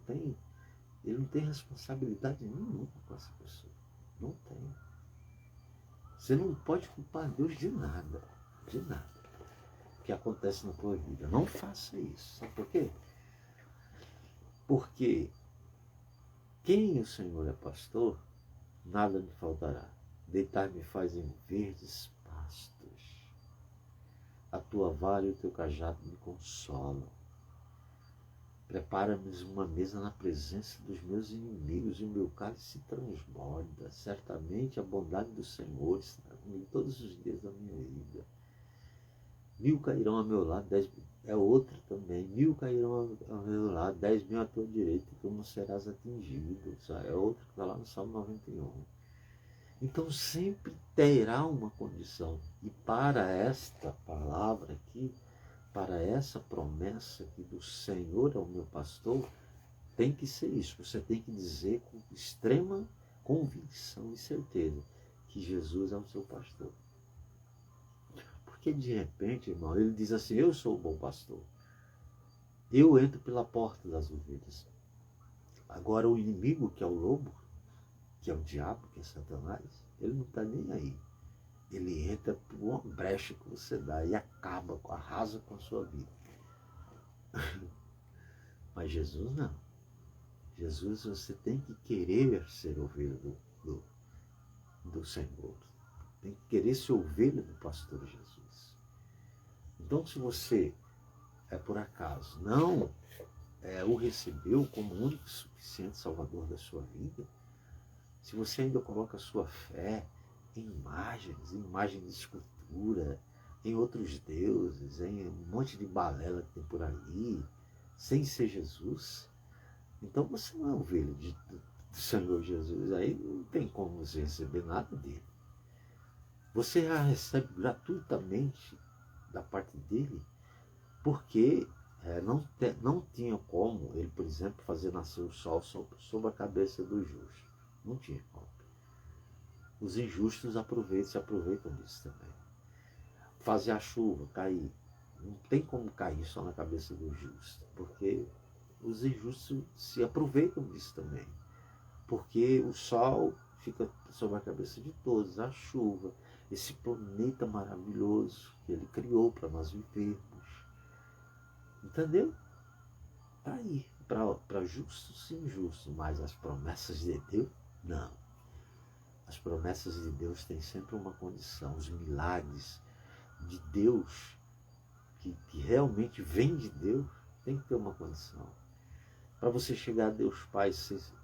tem responsabilidade nenhuma com essa pessoa. Não tem. Você não pode culpar Deus de nada que acontece na tua vida. Não faça isso. Sabe por quê? Porque quem o Senhor é pastor, nada me faltará. Deitar-me faz em verdes pastos. A tua vara e o teu cajado me consolam. Prepara-me uma mesa na presença dos meus inimigos e o meu cálice transborda. Certamente a bondade do Senhor estará comigo todos os dias da minha vida. 1000 cairão ao meu lado, 10 é outra também. 1000 cairão ao meu lado, 10.000 à tua direita, e tu não serás atingido. É outra que está lá no Salmo 91. Então sempre terá uma condição. E para esta palavra aqui, para essa promessa aqui do Senhor é o meu pastor, tem que ser isso. Você tem que dizer com extrema convicção e certeza que Jesus é o seu pastor. Porque de repente, irmão, ele diz assim: eu sou o bom pastor. Eu entro pela porta das ovelhas. Agora o inimigo, que é o lobo, que é o diabo, que é Satanás, ele não está nem aí. Ele entra por uma brecha que você dá e acaba, arrasa com a sua vida. Mas Jesus não. Jesus, você tem que querer ser ovelha do Senhor. Tem que querer ser ovelha do pastor Jesus. Então, se você, por acaso, não o recebeu como único e suficiente Salvador da sua vida, se você ainda coloca a sua fé em imagens de escultura, em outros deuses, em um monte de balela que tem por aí, sem ser Jesus, então você não é ovelha do Senhor Jesus. Aí não tem como você receber nada dele. Você já recebe gratuitamente da parte dele, porque não tinha como ele, por exemplo, fazer nascer o sol sobre a cabeça do justo. Não tinha como. os injustos se aproveitam disso também. Fazer a chuva cair. Não tem como cair só na cabeça do justo, porque os injustos se aproveitam disso também. Porque o sol fica sobre a cabeça de todos, a chuva, esse planeta maravilhoso que ele criou para nós vivermos. Entendeu? Está aí, para justos e injustos, mas as promessas de Deus, não. As promessas de Deus têm sempre uma condição, os milagres de Deus, que realmente vem de Deus, tem que ter uma condição. Para você chegar a Deus Pai,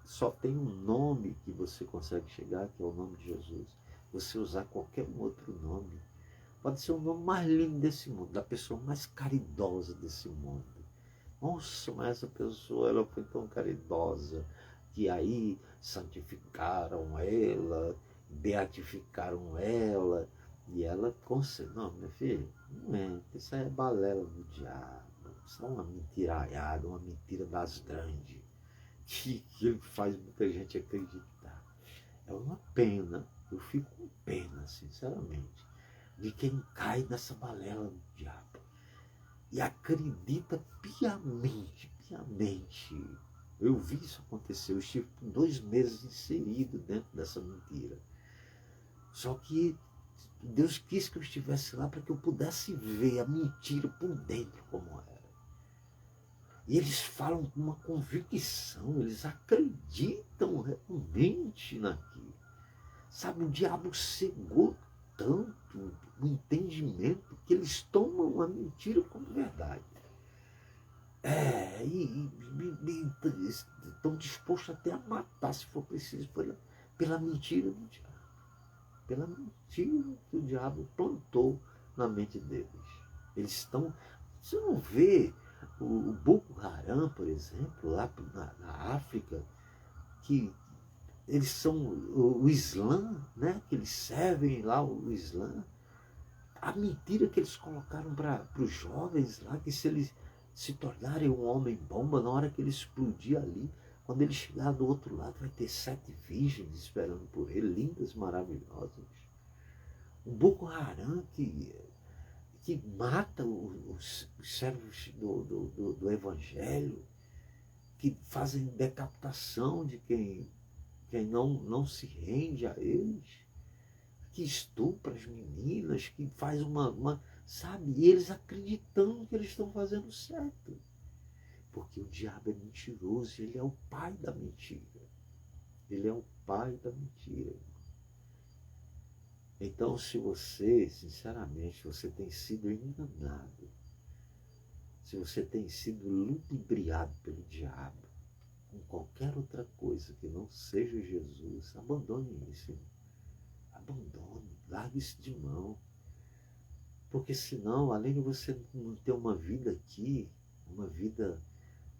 só tem um nome que você consegue chegar, que é o nome de Jesus. Você usar qualquer outro nome, pode ser o nome mais lindo desse mundo, da pessoa mais caridosa desse mundo. Nossa, mas essa pessoa, ela foi tão caridosa, que aí santificaram ela, beatificaram ela, e ela consegue. Não, minha filha, não é, isso aí é balela do diabo, isso é uma mentiraiada, uma mentira das grandes, que ele faz muita gente acreditar. É uma pena, eu fico com pena, sinceramente, de quem cai nessa balela do diabo e acredita piamente. Eu vi isso acontecer, eu estive 2 meses inserido dentro dessa mentira. Só que Deus quis que eu estivesse lá para que eu pudesse ver a mentira por dentro como era. E eles falam com uma convicção, eles acreditam realmente naquilo. Sabe, o diabo cegou tanto o entendimento que eles tomam a mentira como verdade. E estão dispostos até a matar, se for preciso, pela mentira do diabo. Pela mentira que o diabo plantou na mente deles. Eles estão... Você não vê o Boko Haram, por exemplo, lá na África, que eles são o Islã, né? Que eles servem lá o Islã. A mentira que eles colocaram para os jovens lá, que se eles se tornarem um homem-bomba, na hora que ele explodir ali, quando ele chegar do outro lado, vai ter 7 virgens esperando por ele, lindas, maravilhosas. O Boko Haram que mata os servos do Evangelho, que fazem decapitação de quem não se rende a eles, que estupra as meninas, que faz sabe? E eles acreditando que eles estão fazendo certo. Porque o diabo é mentiroso, ele é o pai da mentira. Ele é o pai da mentira. Então, se você, sinceramente, você tem sido enganado, se você tem sido ludibriado pelo diabo, com qualquer outra coisa que não seja Jesus, abandone isso. Abandone, largue isso de mão. Porque senão, além de você não ter uma vida aqui, uma vida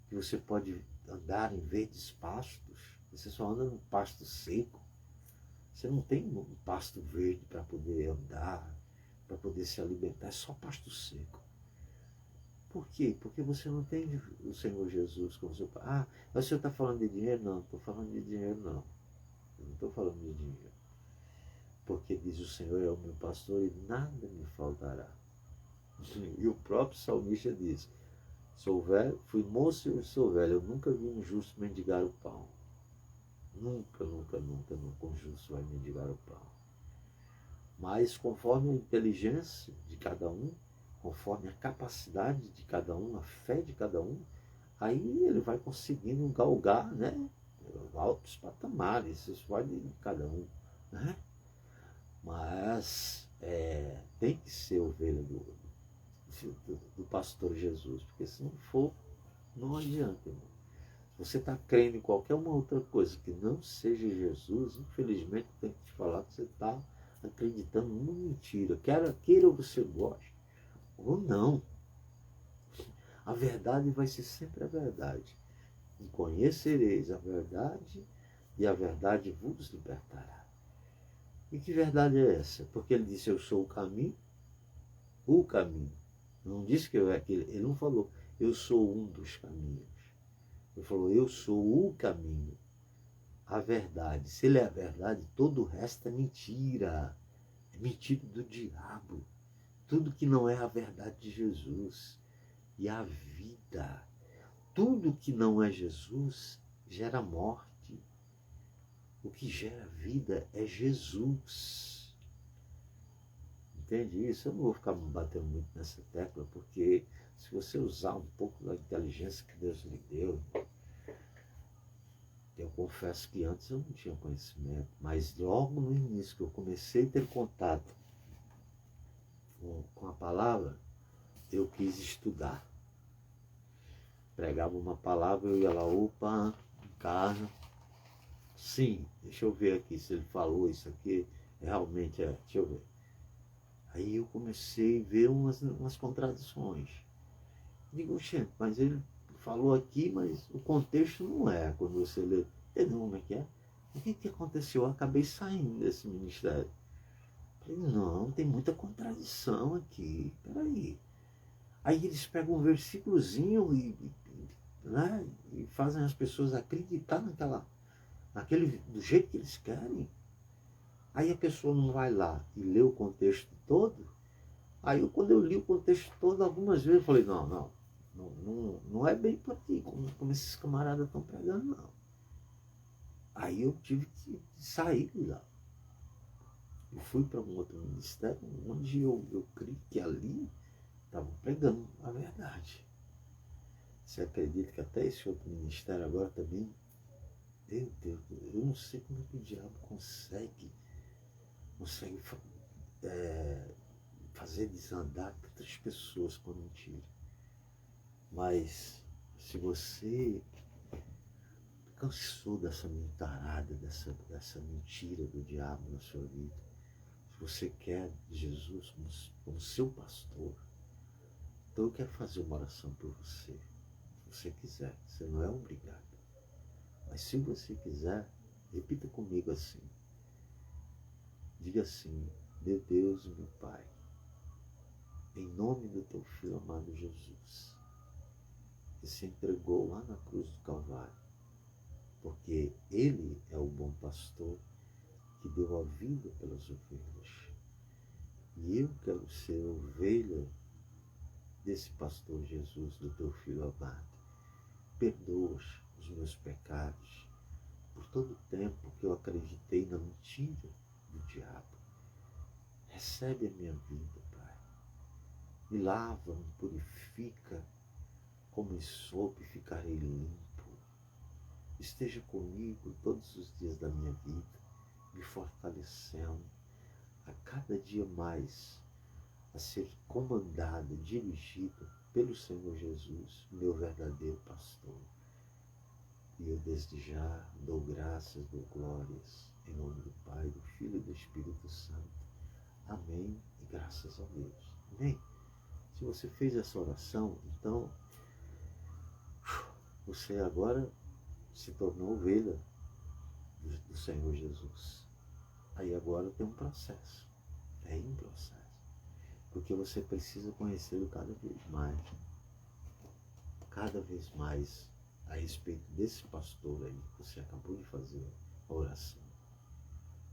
que você pode andar em verdes pastos, você só anda num pasto seco. Você não tem um pasto verde para poder andar, para poder se alimentar, é só pasto seco. Por quê? Porque você não tem o Senhor Jesus como seu pai. Ah, mas o senhor está falando de dinheiro? Não, estou falando de dinheiro não. Eu não estou falando de dinheiro. Porque diz o Senhor é o meu pastor e nada me faltará. E o próprio salmista diz, sou velho, fui moço e sou velho, eu nunca vi um justo mendigar o pão. Nunca um justo vai mendigar o pão. Mas conforme a inteligência de cada um, conforme a capacidade de cada um, a fé de cada um, aí ele vai conseguindo galgar, né, altos patamares, isso vai de cada um, né? Mas tem que ser ovelha do pastor Jesus, porque se não for, não adianta, irmão. Você está crendo em qualquer uma outra coisa que não seja Jesus, infelizmente tem que te falar que você está acreditando numa mentira. Queira você goste ou não. A verdade vai ser sempre a verdade. E conhecereis a verdade e a verdade vos libertará. E que verdade é essa? Porque ele disse, eu sou o caminho. Não disse que ele não falou, eu sou um dos caminhos. Ele falou, eu sou o caminho, a verdade. Se ele é a verdade, todo o resto é mentira. É mentira do diabo. Tudo que não é a verdade de Jesus. E a vida. Tudo que não é Jesus gera morte. O que gera vida é Jesus. Entende isso? Eu não vou ficar batendo muito nessa tecla, porque se você usar um pouco da inteligência que Deus lhe deu, eu confesso que antes eu não tinha conhecimento, mas logo no início que eu comecei a ter contato com a palavra, eu quis estudar. Pregava uma palavra, eu ia lá, opa, em casa. Sim, deixa eu ver aqui se ele falou isso aqui, realmente é, deixa eu ver. Aí eu comecei a ver umas contradições. Digo, gente, mas ele falou aqui, mas o contexto não é quando você lê. Entendeu como é que é? O que aconteceu? Eu acabei saindo desse ministério. Falei, não, tem muita contradição aqui. Peraí. Aí eles pegam um versículozinho né, e fazem as pessoas acreditar do jeito que eles querem. Aí a pessoa não vai lá e lê o contexto todo. Aí quando eu li o contexto todo, algumas vezes eu falei, não é bem por aqui, como esses camaradas estão pregando, não. Aí eu tive que sair de lá. Eu fui para um outro ministério, onde eu creio que ali estavam pregando a verdade. Você acredita que até esse outro ministério agora também, meu Deus, eu não sei como é que o diabo consegue fazer desandar tantas pessoas com a mentira. Mas se você cansou dessa mentarada, dessa mentira do diabo na sua vida, se você quer Jesus como seu pastor, então eu quero fazer uma oração por você. Se você quiser, você não é obrigado. Mas se você quiser, repita comigo assim. Diga assim, meu Deus e meu Pai, em nome do teu Filho amado Jesus, que se entregou lá na cruz do Calvário, porque Ele é o bom pastor que deu a vida pelas ovelhas. E eu quero ser ovelha desse pastor Jesus, do teu Filho amado. Perdoa os meus pecados por todo o tempo que eu acreditei na mentira do diabo. Recebe a minha vida, Pai. Me lava, me purifica, como em sopo ficarei limpo. Esteja comigo todos os dias da minha vida, me fortalecendo a cada dia mais a ser comandado, dirigido pelo Senhor Jesus, meu verdadeiro pastor. E eu desde já dou graças, dou glórias, em nome do Pai, do Filho e do Espírito Santo. Amém e graças a Deus. Amém? Se você fez essa oração, então você agora se tornou ovelha do Senhor Jesus. Aí agora tem um processo. Tem um processo. Porque você precisa conhecê-lo cada vez mais a respeito desse pastor aí que você acabou de fazer a oração.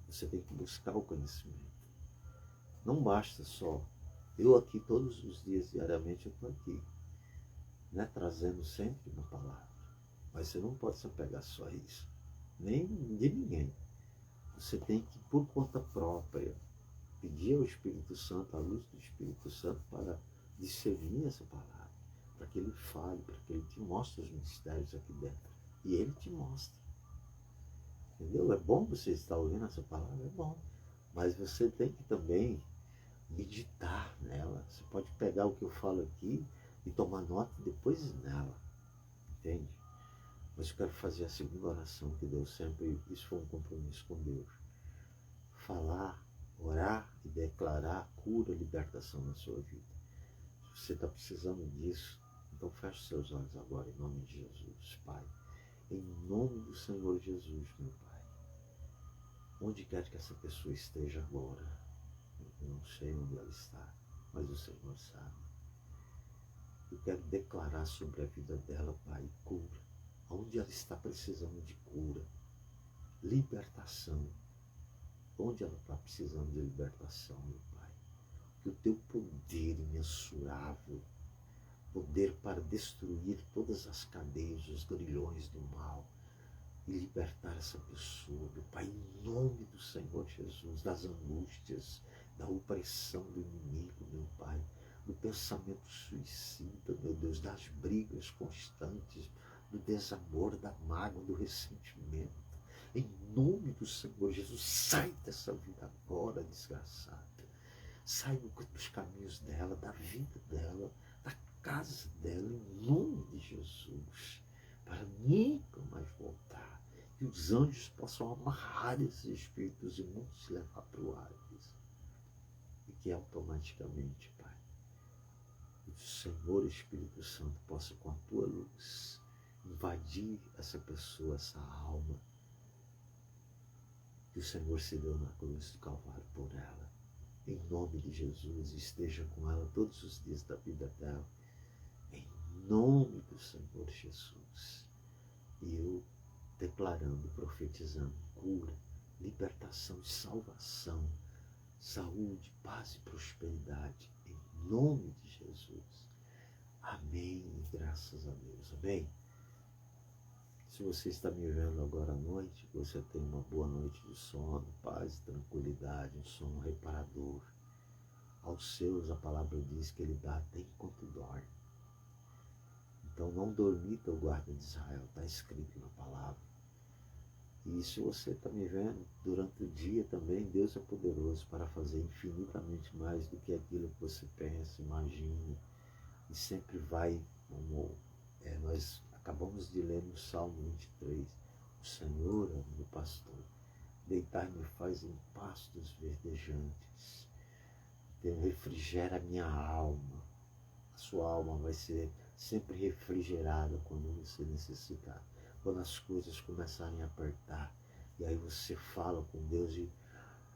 Você tem que buscar o conhecimento. Não basta só. Eu aqui todos os dias, diariamente, eu estou aqui, né, trazendo sempre uma palavra. Mas você não pode se apegar só a isso. Nem de ninguém. Você tem que, por conta própria, pedir ao Espírito Santo, a luz do Espírito Santo, para discernir essa palavra, para que ele fale, para que ele te mostre os mistérios aqui dentro. E ele te mostra. Entendeu? É bom você estar ouvindo essa palavra, é bom. Mas você tem que também meditar nela. Você pode pegar o que eu falo aqui e tomar nota depois nela. Entende? Mas eu quero fazer a segunda oração que Deus sempre, isso foi um compromisso com Deus. Falar, orar e declarar cura, libertação na sua vida. Se você está precisando disso, então feche seus olhos agora, em nome de Jesus, Pai. Em nome do Senhor Jesus, meu Pai. Onde quer que essa pessoa esteja agora, eu não sei onde ela está, mas o Senhor sabe. Eu quero declarar sobre a vida dela, Pai, cura. Onde ela está precisando de cura. libertação. Onde ela está precisando de libertação, meu Pai? Que o teu poder imensurável, poder para destruir todas as cadeias, os grilhões do mal, e libertar essa pessoa, meu Pai, em nome do Senhor Jesus, das angústias, da opressão do inimigo, meu Pai, do pensamento suicida, meu Deus, das brigas constantes, do desamor, da mágoa, do ressentimento. Em nome do Senhor Jesus, sai dessa vida agora, desgraçada. Sai dos caminhos dela, da vida dela, da casa dela, em nome de Jesus, para nunca mais voltar. Que os anjos possam amarrar esses espíritos imundos e levar para o Hades. E que automaticamente, Pai, o Senhor Espírito Santo possa, com a tua luz, invadir essa pessoa, essa alma, que o Senhor se deu na cruz do Calvário por ela. Em nome de Jesus, esteja com ela todos os dias da vida dela. Em nome do Senhor Jesus. E eu declarando, profetizando cura, libertação, salvação, saúde, paz e prosperidade. Em nome de Jesus. Amém. E graças a Deus. Amém. Se você está me vendo agora à noite, você tem uma boa noite de sono, paz e tranquilidade, um sono reparador. Aos seus, a palavra diz que ele dá até enquanto dorme. Então não dormita o guarda de Israel, está escrito na palavra. E se você está me vendo durante o dia também, Deus é poderoso para fazer infinitamente mais do que aquilo que você pensa, imagina. E sempre vai, como nós acabamos de ler no Salmo 23, o Senhor é o meu pastor, deitar-me faz em pastos verdejantes, refrigera a minha alma. A sua alma vai ser sempre refrigerada quando você necessitar, quando as coisas começarem a apertar, e aí você fala com Deus e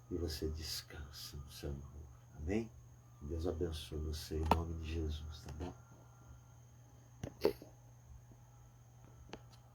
você descansa no Senhor. Amém? Deus abençoe você em nome de Jesus, tá bom?